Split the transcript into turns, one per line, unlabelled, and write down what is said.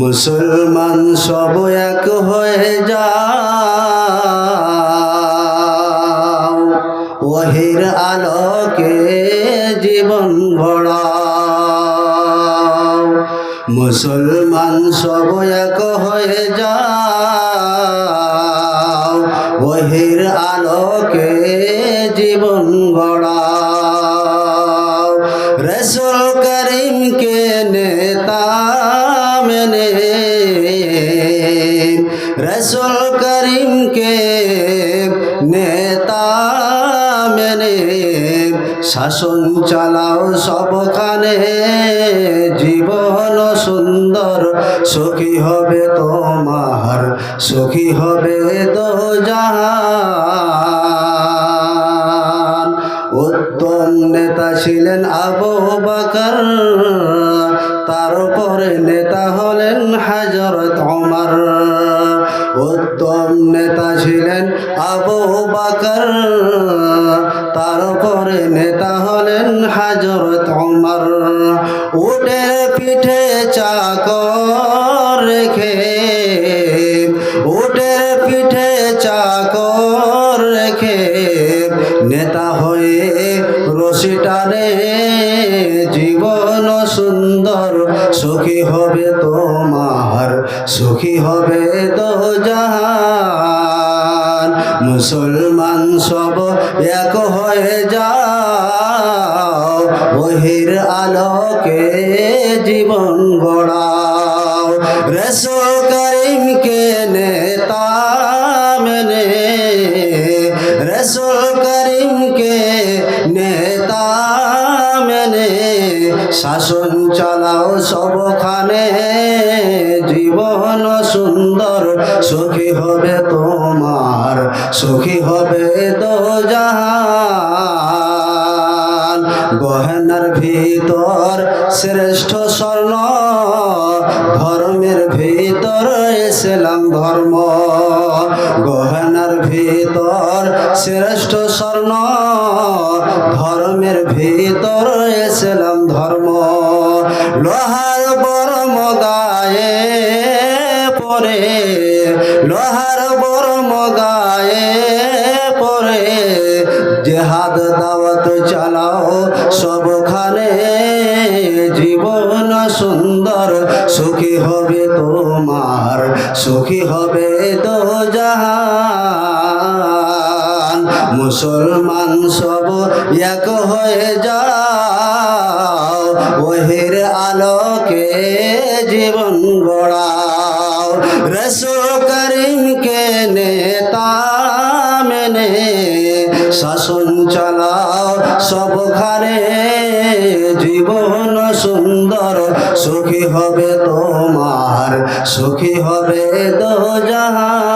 মুসলমান সব এক হয়ে যাও, ওহির আলোকে জীবন গড়াও। মুসলমান সব এক হয়ে যাও, ওহির আলোকে জীবন গড়াও। রসুল করিমকে নেতা মেনে, রসুল করিমকে নেতা মেনে শাসন চালাও সবখানে। জীবন সুন্দর সুখী হবে তোমার, সুখী হবে দোজাহান। উত্তম নেতা ছিলেন আবু বকর, তারপরে নেতা হলেন হযরত ওমর। উত্তম নেতা ছিলেন আবু বকর, তারপরে নেতা হলেন হযরত ওমর। উটের পিঠে চাকর রেখে, উটের পিঠে চাকর রেখে নেতা হয়ে রশি টানে। জীবন সুন্দর সুখী হবে তোমার, সুখী হবে দোজাহান। মুসলমান সব এক হয়ে যাও, ওহির আলোকে জীবন গড়াও। রসুল করিমকে নেতা মেনে, রসুল করিমকে নেতা মেনে শাসন চালাও সবখানে। জীবন সুন্দর সুখী হবে তোমার, সুখী হবে দোজাহান। গহনার ভিতর শ্রেষ্ঠ স্বর্ণ, ধর্মের ভিতর ইসলাম ধর্ম। গহনার ভিতর শ্রেষ্ঠ স্বর্ণ, ধর্মের ভিতর ইসলাম ধর্ম। লোহার বর্ম গায়ে পরে, লোহার বর্ম গায়ে পরে জিহাদ দাওয়াত চালাও সবখানে। জীবন সুন্দর সুখী হবে তোমার, সুখী হবে দোজাহান। মুসলমান সব এক হয়ে যাও, ওহির আলোকে জীবন গড়াও। রসুল করিমকে নেতা মেনে শাসন চালাও সবখানে। জীবন সুন্দর সুখী হবে তোমার, সুখী হবে দোজাহান।